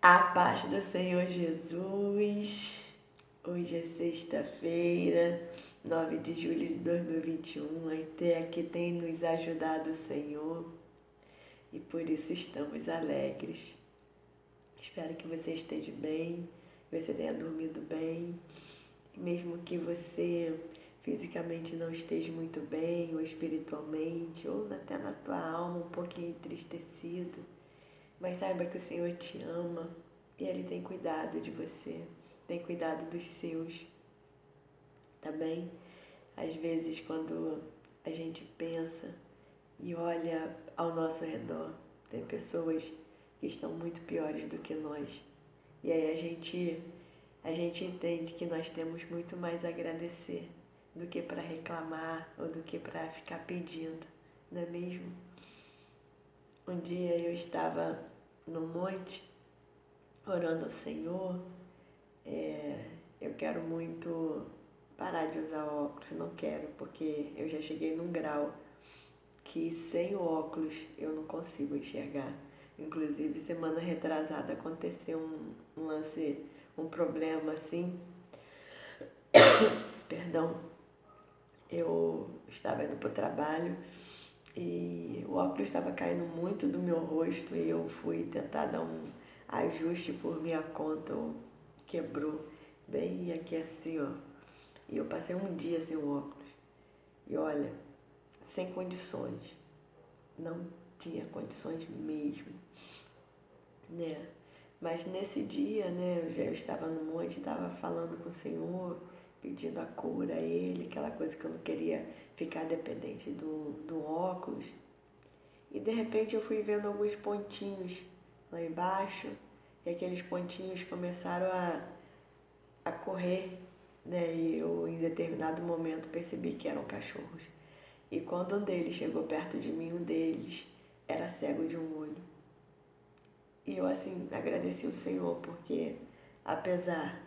A paz do Senhor Jesus. Hoje é sexta-feira, 9 de julho de 2021. Até aqui tem nos ajudado o Senhor e por isso estamos alegres. Espero que você esteja bem, que você tenha dormido bem. Mesmo que você fisicamente não esteja muito bem, ou espiritualmente, ou até na tua alma um pouquinho entristecido, mas saiba que o Senhor te ama e Ele tem cuidado de você, tem cuidado dos seus, tá bem? Às vezes quando a gente pensa e olha ao nosso redor, tem pessoas que estão muito piores do que nós. E aí a gente entende que nós temos muito mais a agradecer do que para reclamar ou do que para ficar pedindo, não é mesmo? Um dia eu estava no monte orando ao Senhor. Eu quero muito parar de usar óculos, não quero, porque eu já cheguei num grau que sem o óculos eu não consigo enxergar. Inclusive, semana retrasada aconteceu um lance, um problema assim, perdão, eu estava indo para o trabalho e o óculos estava caindo muito do meu rosto e eu fui tentar dar um ajuste por minha conta, quebrou bem aqui assim, ó. E eu passei um dia sem o óculos. E olha, sem condições. Não tinha condições mesmo, né? Mas nesse dia, né, eu estava no monte, estava falando com o Senhor, pedindo a cura a Ele, aquela coisa que eu não queria ficar dependente do óculos. E de repente eu fui vendo alguns pontinhos lá embaixo, e aqueles pontinhos começaram a correr, né? E eu, em determinado momento, percebi que eram cachorros. E quando um deles chegou perto de mim, um deles era cego de um olho. E eu, assim, agradeci o Senhor, porque apesar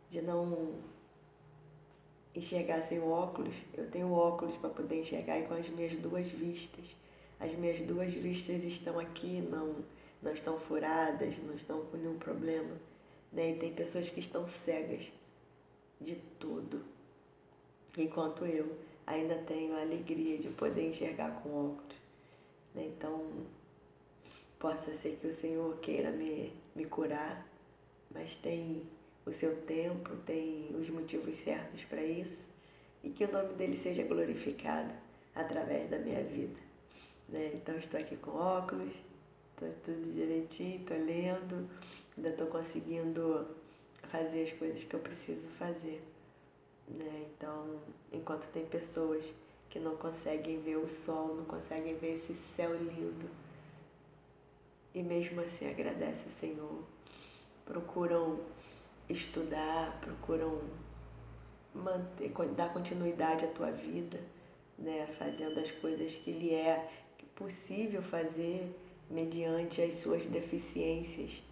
de não enxergar sem óculos, eu tenho óculos para poder enxergar e com as minhas duas vistas. As minhas duas vistas estão aqui, não estão furadas, não estão com nenhum problema, né? E tem pessoas que estão cegas de tudo, enquanto eu ainda tenho a alegria de poder enxergar com óculos, né? Então, possa ser que o Senhor queira me curar, mas tem o seu tempo, tem os motivos certos para isso, e que o nome dele seja glorificado através da minha vida, né? Então, estou aqui com óculos, estou tudo direitinho, estou lendo, ainda estou conseguindo fazer as coisas que eu preciso fazer, né? Então, enquanto tem pessoas que não conseguem ver o sol, não conseguem ver esse céu lindo, e mesmo assim agradece o Senhor, procuram estudar, procuram dar continuidade à tua vida, né? Fazendo as coisas que lhe é possível fazer mediante as suas deficiências.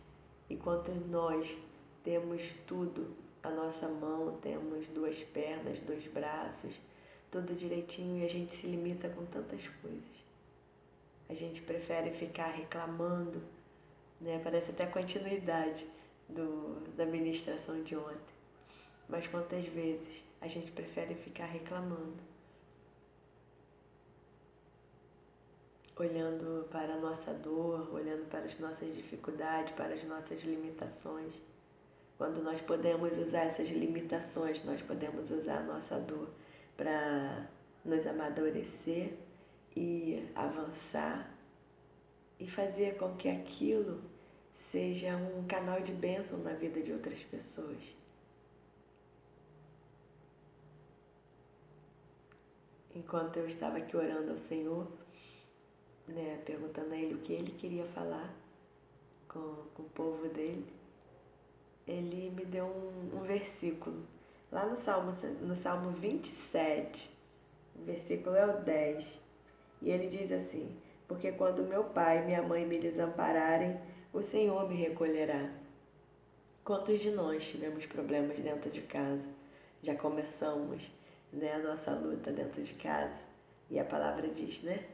Enquanto nós temos tudo à nossa mão, temos duas pernas, dois braços, tudo direitinho, e a gente se limita com tantas coisas. A gente prefere ficar reclamando, né? Parece até continuidade da ministração de ontem. Mas quantas vezes a gente prefere ficar reclamando, olhando para a nossa dor, olhando para as nossas dificuldades, para as nossas limitações. Quando nós podemos usar essas limitações, nós podemos usar a nossa dor para nos amadurecer e avançar e fazer com que aquilo seja um canal de bênção na vida de outras pessoas. Enquanto eu estava aqui orando ao Senhor, né, perguntando a Ele o que Ele queria falar com o povo dele, Ele me deu um versículo. Lá no Salmo 27, o versículo é o 10. E ele diz assim: porque quando meu pai e minha mãe me desampararem, o Senhor me recolherá. Quantos de nós tivemos problemas dentro de casa? Já começamos, né, a nossa luta dentro de casa. E a palavra diz, né?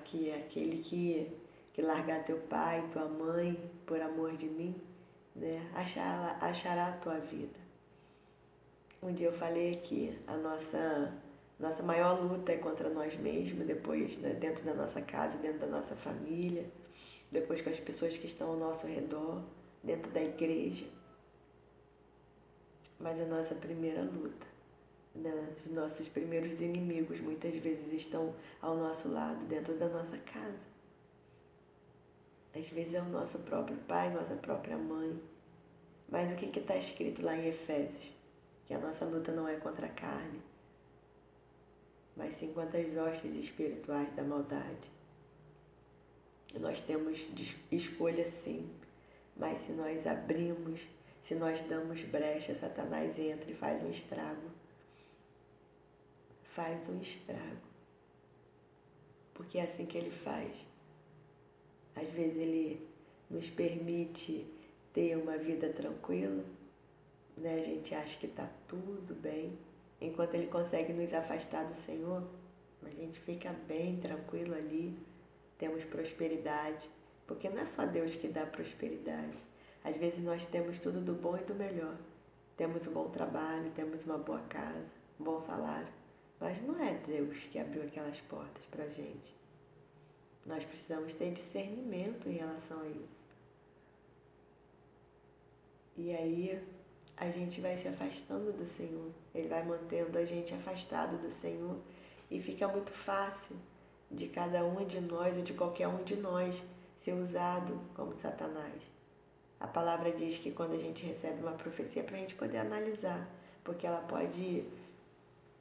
Que é aquele que que largar teu pai, tua mãe, por amor de mim, né, achará a tua vida. Um dia eu falei que a nossa maior luta é contra nós mesmos, depois, né, dentro da nossa casa, dentro da nossa família, depois com as pessoas que estão ao nosso redor, dentro da igreja. Mas a nossa primeira luta, né, os nossos primeiros inimigos muitas vezes estão ao nosso lado, dentro da nossa casa. Às vezes é o nosso próprio pai, nossa própria mãe. Mas o que está escrito lá em Efésios? Que a nossa luta não é contra a carne, mas sim contra as hostes espirituais da maldade. E nós temos escolha sim, mas se nós abrimos, se nós damos brecha, Satanás entra e faz um estrago. Faz um estrago. Porque é assim que ele faz. Às vezes ele nos permite ter uma vida tranquila, né? A gente acha que está tudo bem. Enquanto ele consegue nos afastar do Senhor, a gente fica bem tranquilo ali, temos prosperidade, porque não é só Deus que dá prosperidade. Às vezes nós temos tudo do bom e do melhor. Temos um bom trabalho, temos uma boa casa, um bom salário, mas não é Deus que abriu aquelas portas para a gente. Nós precisamos ter discernimento em relação a isso. E aí a gente vai se afastando do Senhor. Ele vai mantendo a gente afastado do Senhor e fica muito fácil de cada um de nós ou de qualquer um de nós ser usado como Satanás. A palavra diz que quando a gente recebe uma profecia, para a gente poder analisar, porque ela pode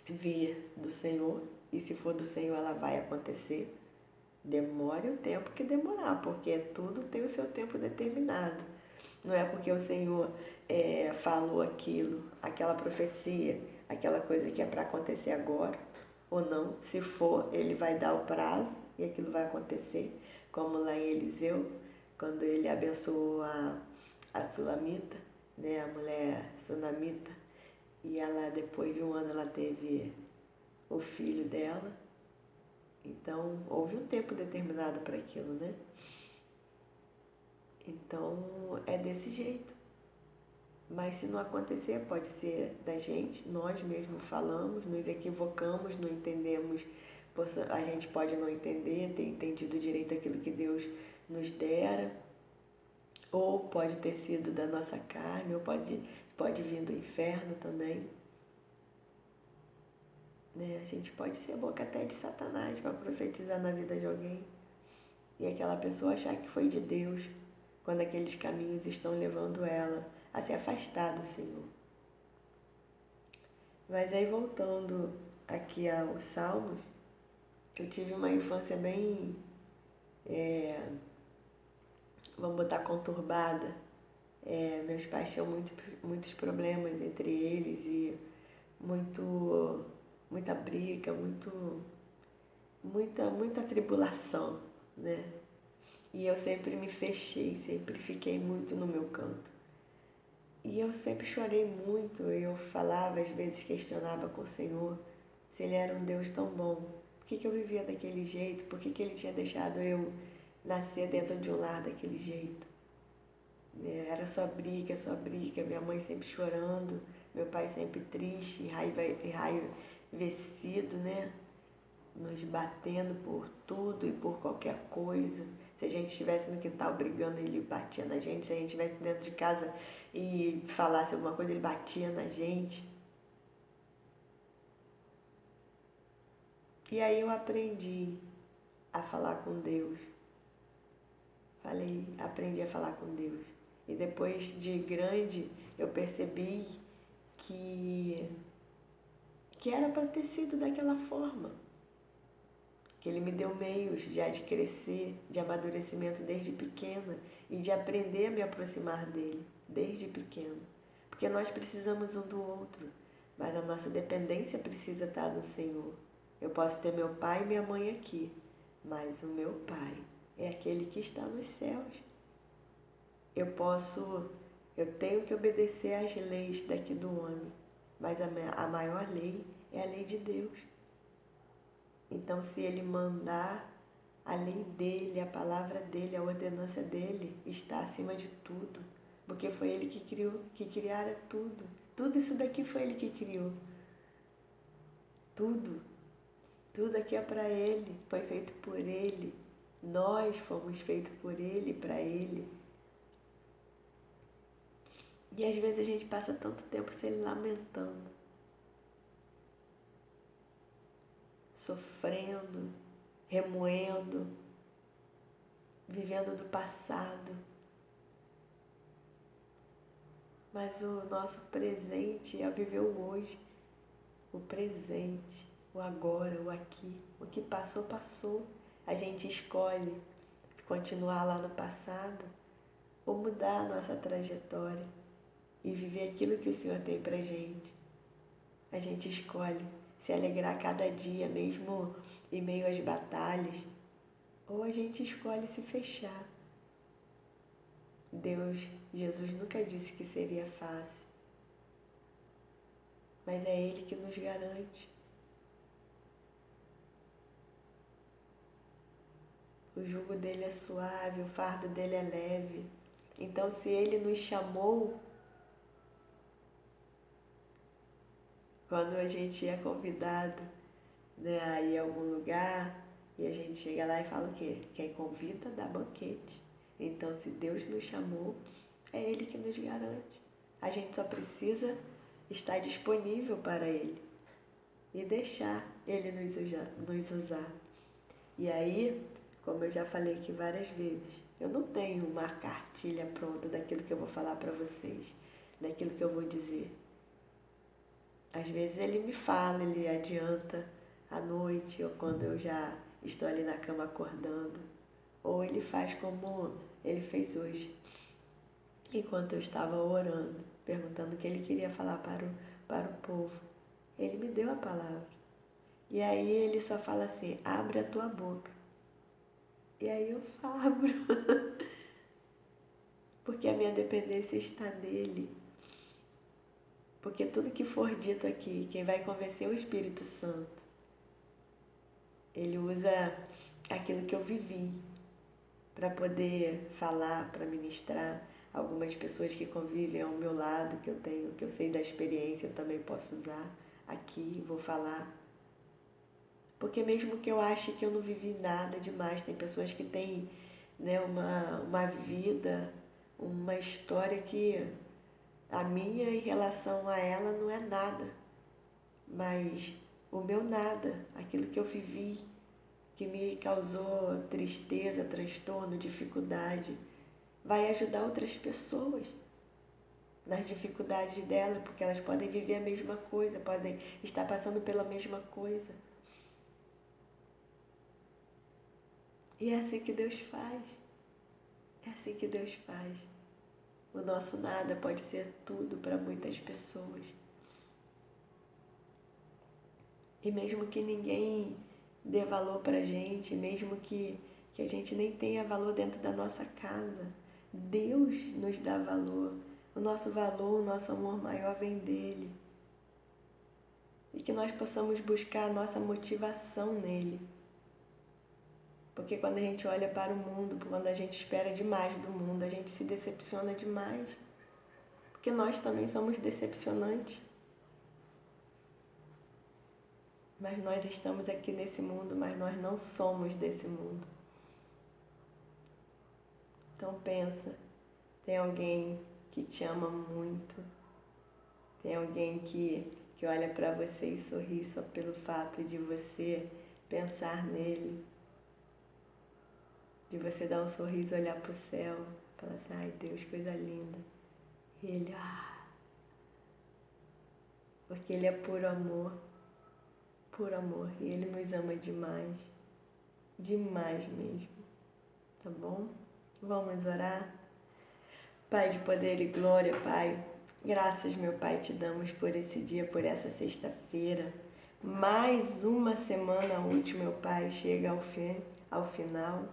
vir do Senhor e se for do Senhor ela vai acontecer. Demore o tempo que demorar, porque tudo tem o seu tempo determinado. Não é porque o Senhor falou aquela profecia, aquela coisa que é para acontecer agora, ou não. Se for, ele vai dar o prazo e aquilo vai acontecer, como lá em Eliseu, quando ele abençoou a Sulamita, né, a mulher sunamita, e ela, depois de um ano, ela teve o filho dela. Então, houve um tempo determinado para aquilo, né? Então, é desse jeito. Mas se não acontecer, pode ser da gente, nós mesmos falamos, nos equivocamos, não entendemos, a gente pode não entender, ter entendido direito aquilo que Deus nos dera, ou pode ter sido da nossa carne, ou pode vir do inferno também. Né? A gente pode ser boca até de Satanás para profetizar na vida de alguém e aquela pessoa achar que foi de Deus, quando aqueles caminhos estão levando ela a se afastar do Senhor. Mas aí, voltando aqui aos Salmos, eu tive uma infância bem, vamos botar, conturbada. Meus pais tinham muitos problemas entre eles e muita briga, muita tribulação, né? E eu sempre me fechei, sempre fiquei muito no meu canto. E eu sempre chorei muito, eu falava, às vezes questionava com o Senhor se Ele era um Deus tão bom. Por que eu vivia daquele jeito? Por que Ele tinha deixado eu nascer dentro de um lar daquele jeito? Era só briga, minha mãe sempre chorando, meu pai sempre triste, enraivecido, né? Nos batendo por tudo e por qualquer coisa. Se a gente estivesse no quintal brigando, ele batia na gente. Se a gente estivesse dentro de casa e falasse alguma coisa, ele batia na gente. E aí eu aprendi a falar com Deus. Aprendi a falar com Deus. E depois de grande, eu percebi que era para ter sido daquela forma. Que Ele me deu meios já de crescer, de amadurecimento desde pequena e de aprender a me aproximar dEle desde pequeno. Porque nós precisamos um do outro, mas a nossa dependência precisa estar no Senhor. Eu posso ter meu pai e minha mãe aqui, mas o meu pai é aquele que está nos céus. Eu tenho que obedecer às leis daqui do homem, mas a maior lei é a lei de Deus. Então, se Ele mandar A lei dele, a palavra dele, a ordenança dele está acima de tudo. Porque foi ele que criou, que criara tudo. Tudo isso daqui foi ele que criou. Tudo. Tudo aqui é para ele, foi feito por ele. Nós fomos feitos por ele, para ele. E às vezes a gente passa tanto tempo se lamentando, sofrendo, remoendo, vivendo do passado. Mas o nosso presente é viver o hoje, o presente, o agora, o aqui. O que passou, passou. A gente escolhe continuar lá no passado ou mudar a nossa trajetória e viver aquilo que o Senhor tem pra gente. A gente escolhe se alegrar cada dia, mesmo em meio às batalhas, ou a gente escolhe se fechar. Jesus nunca disse que seria fácil, mas é Ele que nos garante. O jugo dele é suave, o fardo dele é leve. Então, se Ele nos chamou, quando a gente é convidado, né, a ir a algum lugar, e a gente chega lá e fala o quê? Quem convida dá banquete. Então, se Deus nos chamou, é Ele que nos garante. A gente só precisa estar disponível para Ele e deixar Ele nos usar. E aí, como eu já falei aqui várias vezes, eu não tenho uma cartilha pronta daquilo que eu vou falar para vocês, daquilo que eu vou dizer. Às vezes Ele me fala, Ele adianta à noite ou quando eu já estou ali na cama acordando. Ou Ele faz como Ele fez hoje, enquanto eu estava orando, perguntando o que Ele queria falar para o povo. Ele me deu a palavra. E aí Ele só fala assim, abre a tua boca. E aí eu abro, porque a minha dependência está nele. Porque tudo que for dito aqui, quem vai convencer é o Espírito Santo. Ele usa aquilo que eu vivi para poder falar, para ministrar. Algumas pessoas que convivem ao meu lado, que eu sei da experiência, eu também posso usar aqui, vou falar. Porque mesmo que eu ache que eu não vivi nada demais, tem pessoas que têm, né, uma vida, uma história que a minha em relação a ela não é nada. Mas o meu nada, aquilo que eu vivi, que me causou tristeza, transtorno, dificuldade, vai ajudar outras pessoas nas dificuldades delas, porque elas podem viver a mesma coisa, podem estar passando pela mesma coisa. E é assim que Deus faz. É assim que Deus faz. O nosso nada pode ser tudo para muitas pessoas. E mesmo que ninguém dê valor para a gente, mesmo que a gente nem tenha valor dentro da nossa casa, Deus nos dá valor. O nosso valor, o nosso amor maior vem dele. E que nós possamos buscar a nossa motivação nele. Porque quando a gente olha para o mundo, quando a gente espera demais do mundo, a gente se decepciona demais. Porque nós também somos decepcionantes. Mas nós estamos aqui nesse mundo, mas nós não somos desse mundo. Então pensa, tem alguém que te ama muito, tem alguém que olha para você e sorri só pelo fato de você pensar nele, de você dar um sorriso, olhar para o céu, falar assim, ai Deus, coisa linda. E ele, porque ele é puro amor, e ele nos ama demais, demais mesmo, tá bom? Vamos orar? Pai de poder e glória, Pai, graças, meu Pai, te damos por esse dia, por essa sexta-feira. Mais uma semana útil, meu Pai, chega ao final.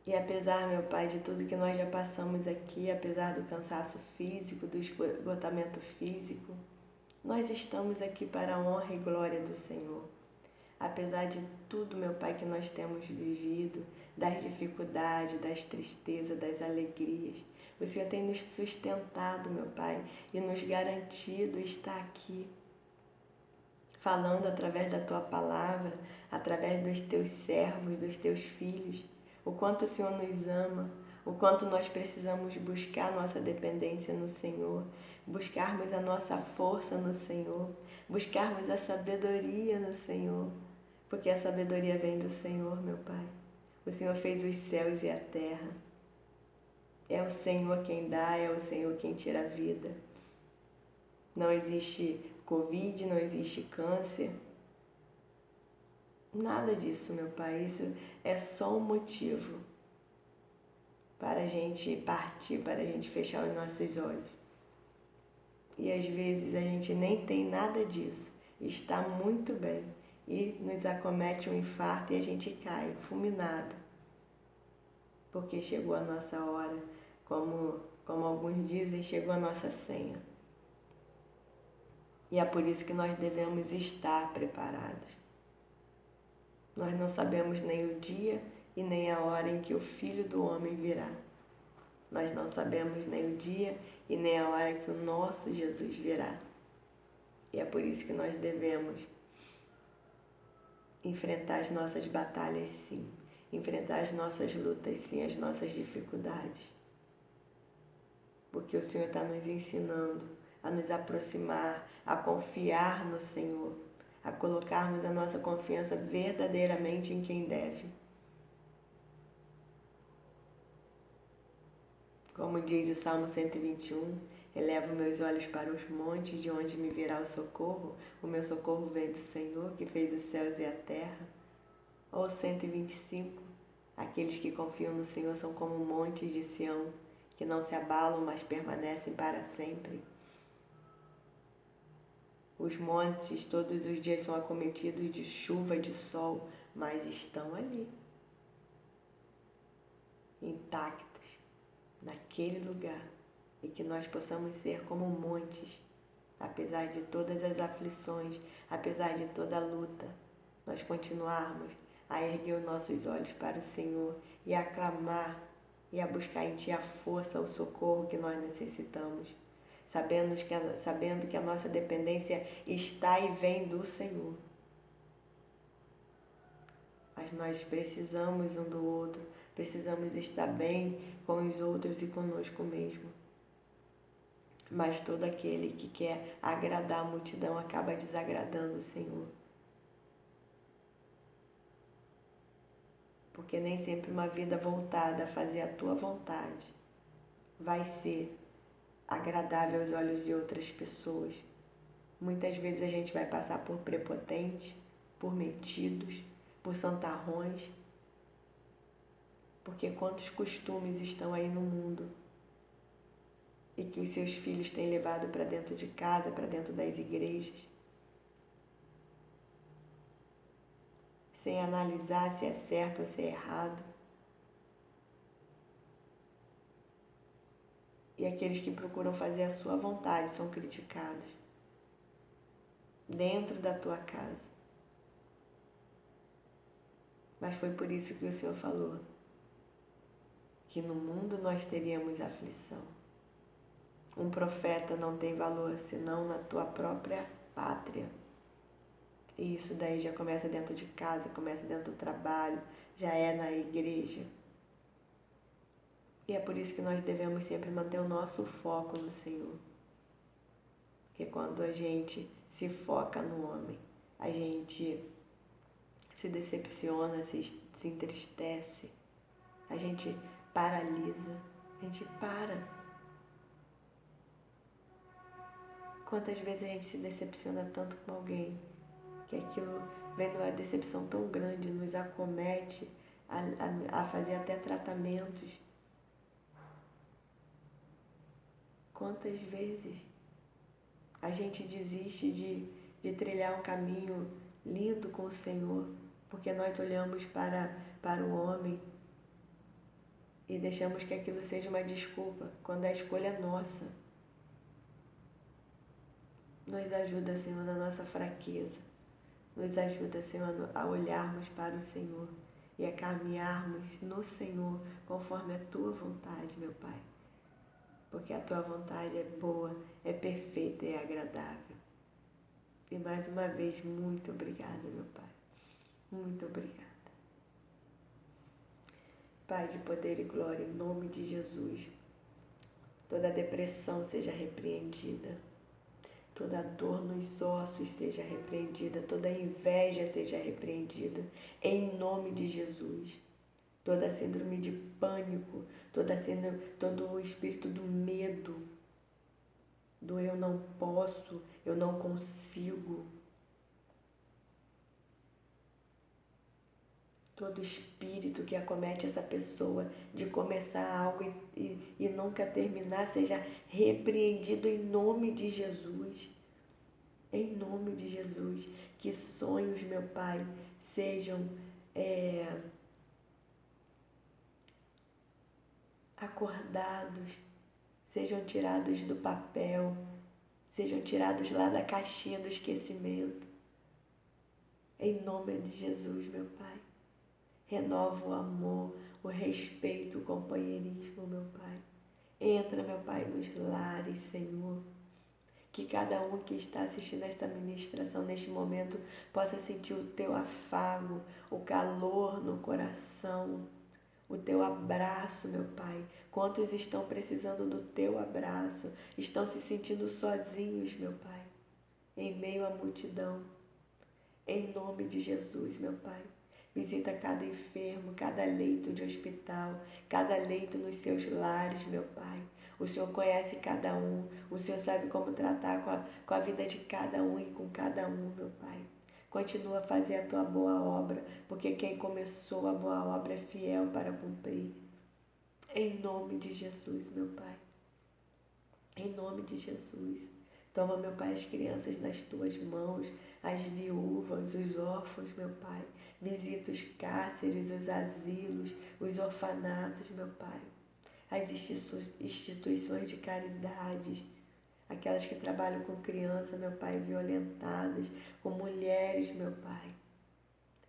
E apesar, meu Pai, de tudo que nós já passamos aqui, apesar do cansaço físico, do esgotamento físico, nós estamos aqui para a honra e glória do Senhor. Apesar de tudo, meu Pai, que nós temos vivido, das dificuldades, das tristezas, das alegrias, o Senhor tem nos sustentado, meu Pai, e nos garantido estar aqui, falando através da Tua palavra, através dos Teus servos, dos Teus filhos, o quanto o Senhor nos ama, o quanto nós precisamos buscar a nossa dependência no Senhor, buscarmos a nossa força no Senhor, buscarmos a sabedoria no Senhor, porque a sabedoria vem do Senhor, meu Pai. O Senhor fez os céus e a terra. É o Senhor quem dá, é o Senhor quem tira a vida. Não existe Covid, não existe câncer. Nada disso, meu Pai. Isso é só um motivo para a gente partir, para a gente fechar os nossos olhos. E às vezes a gente nem tem nada disso. Está muito bem. E nos acomete um infarto e a gente cai, fulminado. Porque chegou a nossa hora, como alguns dizem, chegou a nossa senha. E é por isso que nós devemos estar preparados. Nós não sabemos nem o dia e nem a hora em que o Filho do Homem virá. Nós não sabemos nem o dia e nem a hora que o nosso Jesus virá. E é por isso que nós devemos enfrentar as nossas batalhas, sim. Enfrentar as nossas lutas, sim, as nossas dificuldades. Porque o Senhor está nos ensinando a nos aproximar, a confiar no Senhor, a colocarmos a nossa confiança verdadeiramente em quem deve. Como diz o Salmo 121, elevo meus olhos para os montes, de onde me virá o socorro. O meu socorro vem do Senhor, que fez os céus e a terra. Ou 125, aqueles que confiam no Senhor são como montes de Sião, que não se abalam, mas permanecem para sempre. Os montes todos os dias são acometidos de chuva, de sol, mas estão ali, intactos, naquele lugar, e que nós possamos ser como montes, apesar de todas as aflições, apesar de toda a luta, nós continuarmos a erguer os nossos olhos para o Senhor e a clamar e a buscar em Ti a força, o socorro que nós necessitamos, sabendo que a nossa dependência está e vem do Senhor. Mas nós precisamos um do outro, precisamos estar bem com os outros e conosco mesmo. Mas todo aquele que quer agradar a multidão acaba desagradando o Senhor. Porque nem sempre uma vida voltada a fazer a Tua vontade vai ser agradável aos olhos de outras pessoas. Muitas vezes a gente vai passar por prepotentes, por metidos, por santarrões, porque quantos costumes estão aí no mundo e que os seus filhos têm levado para dentro de casa, para dentro das igrejas, sem analisar se é certo ou se é errado. E aqueles que procuram fazer a sua vontade são criticados dentro da tua casa. Mas foi por isso que o Senhor falou que no mundo nós teríamos aflição. Um profeta não tem valor senão na tua própria pátria. E isso daí já começa dentro de casa, começa dentro do trabalho, já é na igreja. E é por isso que nós devemos sempre manter o nosso foco no Senhor. Porque quando a gente se foca no homem, a gente se decepciona, se entristece, a gente paralisa, a gente para. Quantas vezes a gente se decepciona tanto com alguém, que aquilo vem numa decepção tão grande, nos acomete a fazer até tratamentos. Quantas vezes a gente desiste de trilhar um caminho lindo com o Senhor, porque nós olhamos para o homem e deixamos que aquilo seja uma desculpa, quando a escolha é nossa. Nos ajuda, Senhor, na nossa fraqueza. Nos ajuda, Senhor, a olharmos para o Senhor e a caminharmos no Senhor conforme a Tua vontade, meu Pai. Porque a Tua vontade é boa, é perfeita e é agradável. E mais uma vez, muito obrigada, meu Pai. Muito obrigada. Pai de poder e glória, em nome de Jesus, toda depressão seja repreendida. Toda dor nos ossos seja repreendida, toda inveja seja repreendida, em nome de Jesus. Toda síndrome de pânico, todo o espírito do medo, do eu não posso, eu não consigo. Todo espírito que acomete essa pessoa de começar algo e nunca terminar, seja repreendido em nome de Jesus. Em nome de Jesus, que sonhos, meu Pai, sejam acordados, sejam tirados do papel, sejam tirados lá da caixinha do esquecimento. Em nome de Jesus, meu Pai, renova o amor, o respeito, o companheirismo, meu Pai. Entra, meu Pai, nos lares, Senhor. Que cada um que está assistindo esta ministração neste momento possa sentir o Teu afago, o calor no coração, o Teu abraço, meu Pai. Quantos estão precisando do Teu abraço, estão se sentindo sozinhos, meu Pai, em meio à multidão. Em nome de Jesus, meu Pai. Visita cada enfermo, cada leito de hospital, cada leito nos seus lares, meu Pai. O Senhor conhece cada um, o Senhor sabe como tratar com a vida de cada um e com cada um, meu Pai. Continua a fazer a Tua boa obra, porque quem começou a boa obra é fiel para cumprir. Em nome de Jesus, meu Pai. Em nome de Jesus. Toma, meu Pai, as crianças nas Tuas mãos, as viúvas, os órfãos, meu Pai. Visita os cárceres, os asilos, os orfanatos, meu Pai. As instituições de caridade, aquelas que trabalham com crianças, meu Pai, violentadas, com mulheres, meu Pai.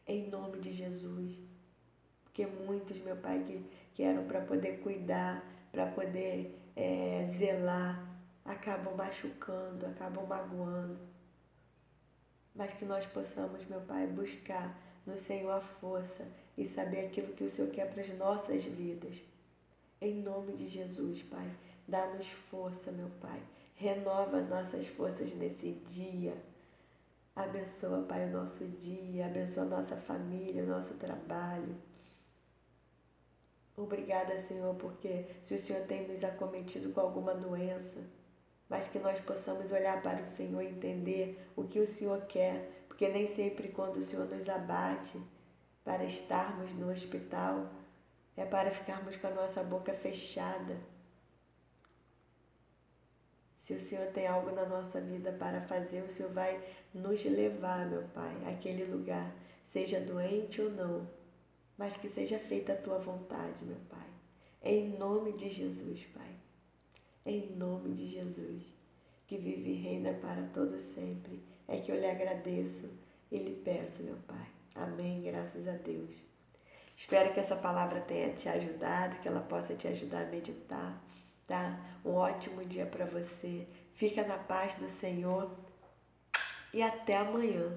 Em nome de Jesus. Porque muitos, meu Pai, que eram para poder cuidar, para poder zelar, acabam machucando, acabam magoando. Mas que nós possamos, meu Pai, buscar no Senhor a força e saber aquilo que o Senhor quer para as nossas vidas. Em nome de Jesus, Pai, dá-nos força, meu Pai. Renova nossas forças nesse dia. Abençoa, Pai, o nosso dia, abençoa a nossa família, o nosso trabalho. Obrigada, Senhor, porque se o Senhor tem nos acometido com alguma doença, mas que nós possamos olhar para o Senhor e entender o que o Senhor quer, porque nem sempre quando o Senhor nos abate para estarmos no hospital, é para ficarmos com a nossa boca fechada. Se o Senhor tem algo na nossa vida para fazer, o Senhor vai nos levar, meu Pai, àquele lugar, seja doente ou não, mas que seja feita a Tua vontade, meu Pai. Em nome de Jesus, Pai. Em nome de Jesus, que vive e reina para todo sempre, é que eu lhe agradeço e lhe peço, meu Pai. Amém, graças a Deus. Espero que essa palavra tenha te ajudado, que ela possa te ajudar a meditar, tá? Um ótimo dia para você. Fica na paz do Senhor e até amanhã.